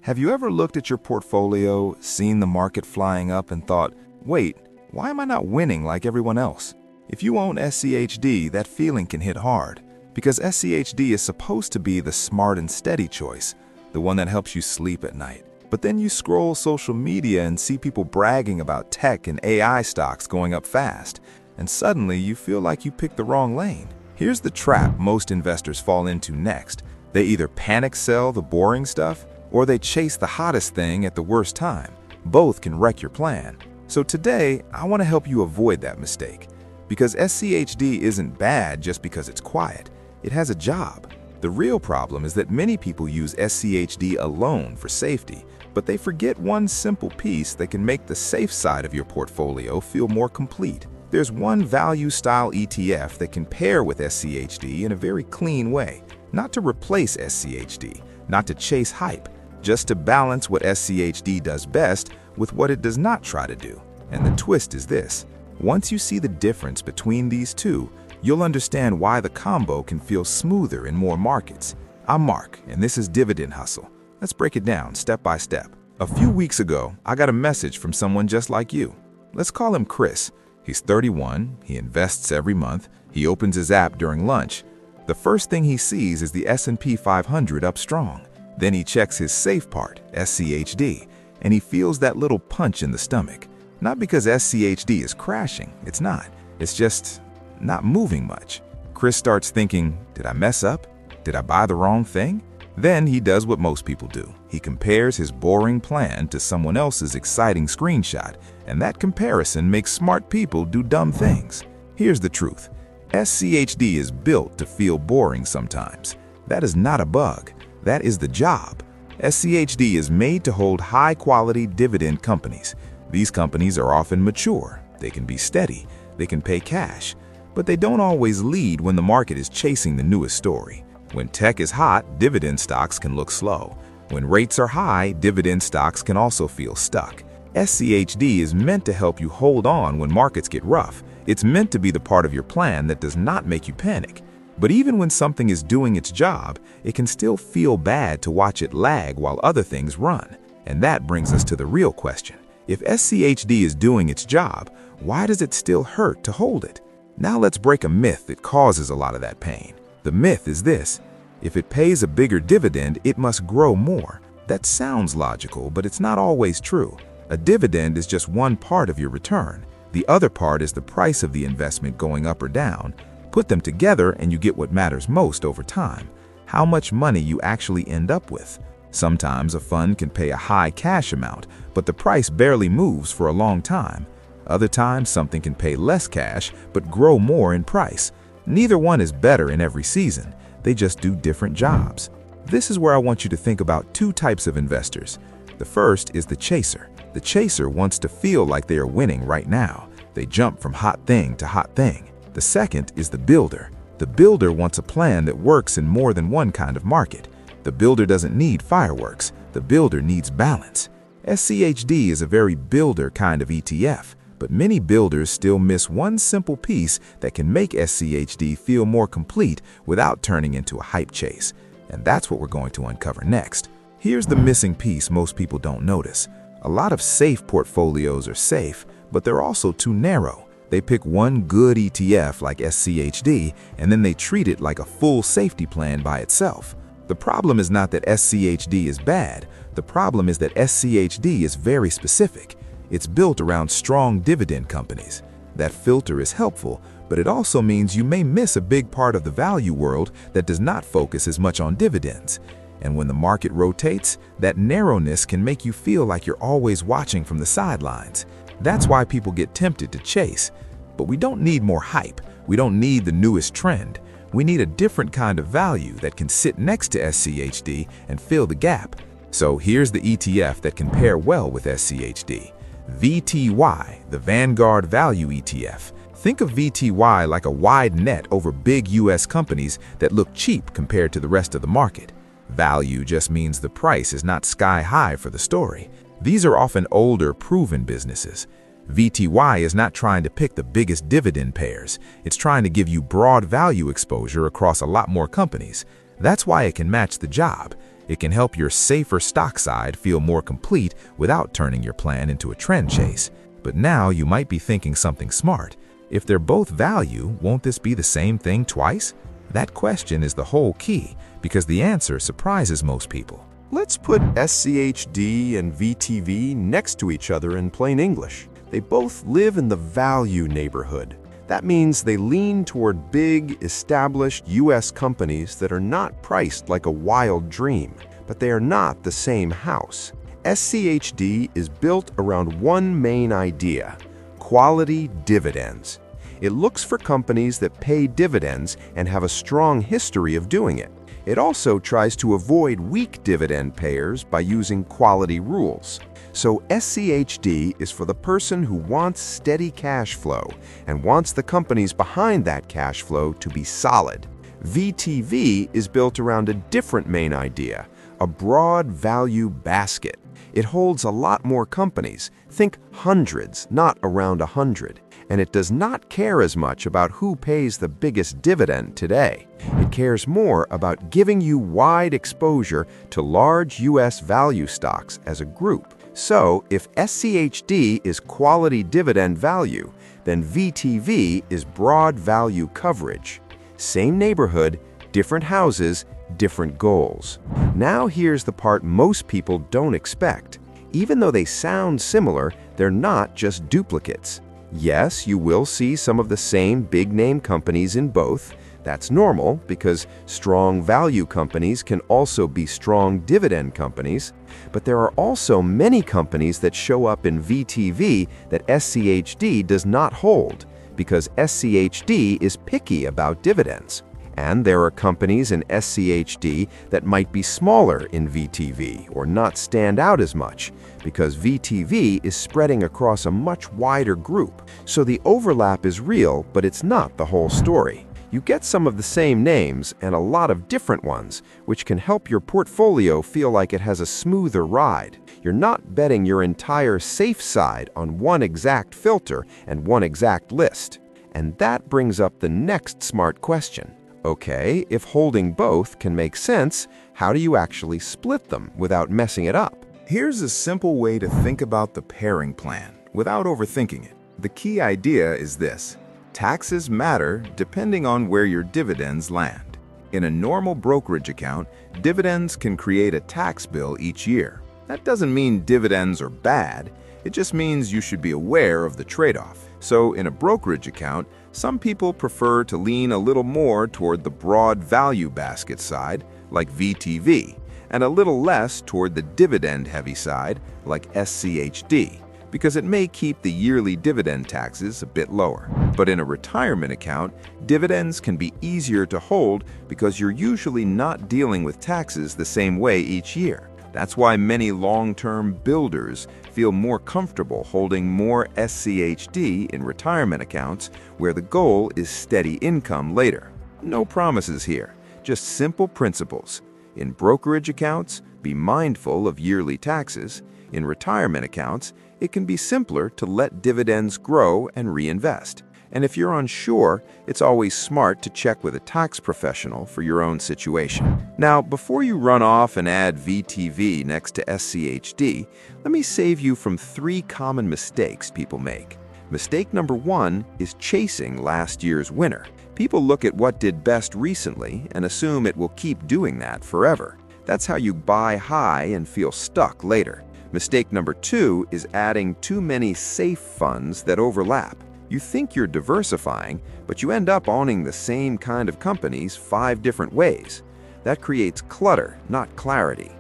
Have you ever looked at your portfolio, seen the market flying up and thought, wait, why am I not winning like everyone else? If you own SCHD, that feeling can hit hard, because SCHD is supposed to be the smart and steady choice, the one that helps you sleep at night. But then you scroll social media and see people bragging about tech and AI stocks going up fast, and suddenly you feel like you picked the wrong lane. Here's the trap most investors fall into next. They either panic sell the boring stuff, or they chase the hottest thing at the worst time. Both can wreck your plan. So today, I want to help you avoid that mistake. Because SCHD isn't bad just because it's quiet. It has a job. The real problem is that many people use SCHD alone for safety, but they forget one simple piece that can make the safe side of your portfolio feel more complete. There's one value-style ETF that can pair with SCHD in a very clean way, not to replace SCHD, not to chase hype, just to balance what SCHD does best with what it does not try to do. And the twist is this: once you see the difference between these two, you'll understand why the combo can feel smoother in more markets. I'm Mark, and this is Dividend Hustle. Let's break it down step by step. A few weeks ago, I got a message from someone just like you. Let's call him Chris. He's 31, he invests every month, he opens his app during lunch. The first thing he sees is the S&P 500 up strong. Then he checks his safe part, SCHD, and he feels that little punch in the stomach. Not because SCHD is crashing, it's not. It's just not moving much. Chris starts thinking, did I mess up? Did I buy the wrong thing? Then he does what most people do. He compares his boring plan to someone else's exciting screenshot, and that comparison makes smart people do dumb things. Here's the truth. SCHD is built to feel boring sometimes. That is not a bug. That is the job. SCHD is made to hold high-quality dividend companies. These companies are often mature, they can be steady, they can pay cash, but they don't always lead when the market is chasing the newest story. When tech is hot, dividend stocks can look slow. When rates are high, dividend stocks can also feel stuck. SCHD is meant to help you hold on when markets get rough. It's meant to be the part of your plan that does not make you panic. But even when something is doing its job, it can still feel bad to watch it lag while other things run. And that brings us to the real question. If SCHD is doing its job, why does it still hurt to hold it? Now let's break a myth that causes a lot of that pain. The myth is this: if it pays a bigger dividend, it must grow more. That sounds logical, but it's not always true. A dividend is just one part of your return. The other part is the price of the investment going up or down. Put them together and you get what matters most over time: how much money you actually end up with. Sometimes a fund can pay a high cash amount, but the price barely moves for a long time. Other times something can pay less cash, but grow more in price. Neither one is better in every season. They just do different jobs. This is where I want you to think about two types of investors. The first is the chaser. The chaser wants to feel like they are winning right now. They jump from hot thing to hot thing. The second is the builder. The builder wants a plan that works in more than one kind of market. The builder doesn't need fireworks. The builder needs balance. SCHD is a very builder kind of ETF, but many builders still miss one simple piece that can make SCHD feel more complete without turning into a hype chase. And that's what we're going to uncover next. Here's the missing piece most people don't notice. A lot of safe portfolios are safe, but they're also too narrow. They pick one good ETF like SCHD, and then they treat it like a full safety plan by itself. The problem is not that SCHD is bad. The problem is that SCHD is very specific. It's built around strong dividend companies. That filter is helpful, but it also means you may miss a big part of the value world that does not focus as much on dividends. And when the market rotates, that narrowness can make you feel like you're always watching from the sidelines. That's why people get tempted to chase. But we don't need more hype. We don't need the newest trend. We need a different kind of value that can sit next to SCHD and fill the gap. So here's the ETF that can pair well with SCHD. VTY, the Vanguard Value ETF. Think of VTY like a wide net over big US companies that look cheap compared to the rest of the market. Value just means the price is not sky high for the story. These are often older, proven businesses. VTY is not trying to pick the biggest dividend payers. It's trying to give you broad value exposure across a lot more companies. That's why it can match the job. It can help your safer stock side feel more complete without turning your plan into a trend chase. But now you might be thinking something smart. If they're both value, won't this be the same thing twice? That question is the whole key, because the answer surprises most people. Let's put SCHD and VTV next to each other in plain English. They both live in the value neighborhood. That means they lean toward big, established U.S. companies that are not priced like a wild dream, but they are not the same house. SCHD is built around one main idea: quality dividends. It looks for companies that pay dividends and have a strong history of doing it. It also tries to avoid weak dividend payers by using quality rules. So SCHD is for the person who wants steady cash flow and wants the companies behind that cash flow to be solid. VTV is built around a different main idea: a broad value basket. It holds a lot more companies, think hundreds, not around 100. And it does not care as much about who pays the biggest dividend today. It cares more about giving you wide exposure to large U.S. value stocks as a group. So, if SCHD is quality dividend value, then VTV is broad value coverage. Same neighborhood, different houses, different goals. Now here's the part most people don't expect. Even though they sound similar, they're not just duplicates. Yes, you will see some of the same big-name companies in both. That's normal because strong value companies can also be strong dividend companies. But there are also many companies that show up in VTV that SCHD does not hold because SCHD is picky about dividends. And there are companies in SCHD that might be smaller in VTV or not stand out as much because VTV is spreading across a much wider group. So the overlap is real, but it's not the whole story. You get some of the same names and a lot of different ones, which can help your portfolio feel like it has a smoother ride. You're not betting your entire safe side on one exact filter and one exact list. And that brings up the next smart question. Okay, if holding both can make sense, how do you actually split them without messing it up? Here's a simple way to think about the pairing plan without overthinking it. The key idea is this: taxes matter depending on where your dividends land. In a normal brokerage account, dividends can create a tax bill each year. That doesn't mean dividends are bad, it just means you should be aware of the trade-off. So in a brokerage account, some people prefer to lean a little more toward the broad value basket side, like VTV, and a little less toward the dividend-heavy side, like SCHD, because it may keep the yearly dividend taxes a bit lower. But in a retirement account, dividends can be easier to hold because you're usually not dealing with taxes the same way each year. That's why many long-term builders feel more comfortable holding more SCHD in retirement accounts where the goal is steady income later. No promises here, just simple principles. In brokerage accounts, be mindful of yearly taxes. In retirement accounts, it can be simpler to let dividends grow and reinvest. And if you're unsure, it's always smart to check with a tax professional for your own situation. Now, before you run off and add VTV next to SCHD, let me save you from 3 common mistakes people make. Mistake number 1 is chasing last year's winner. People look at what did best recently and assume it will keep doing that forever. That's how you buy high and feel stuck later. Mistake number 2 is adding too many safe funds that overlap. You think you're diversifying, but you end up owning the same kind of companies 5 different ways. That creates clutter, not clarity.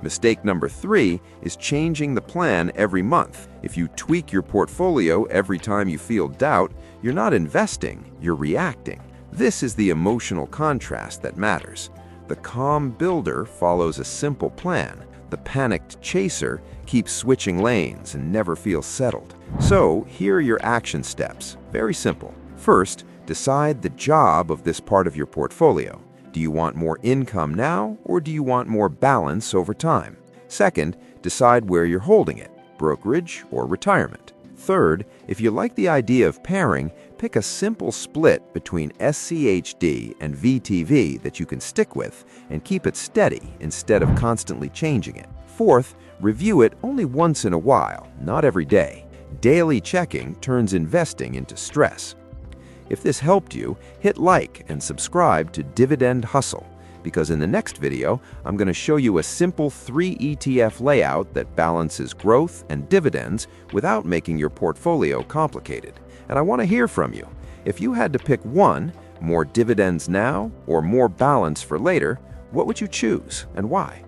Mistake number 3 is changing the plan every month. If you tweak your portfolio every time you feel doubt, you're not investing, you're reacting. This is the emotional contrast that matters. The calm builder follows a simple plan. The panicked chaser keeps switching lanes and never feels settled. So, here are your action steps. Very simple. First, decide the job of this part of your portfolio. Do you want more income now, or do you want more balance over time? Second, decide where you're holding it, brokerage or retirement. Third, if you like the idea of pairing, pick a simple split between SCHD and VTV that you can stick with and keep it steady instead of constantly changing it. Fourth, review it only once in a while, not every day. Daily checking turns investing into stress. If this helped you, hit like and subscribe to Dividend Hustle, because in the next video, I'm going to show you a simple 3 ETF layout that balances growth and dividends without making your portfolio complicated. And I want to hear from you. If you had to pick one, more dividends now or more balance for later, what would you choose and why?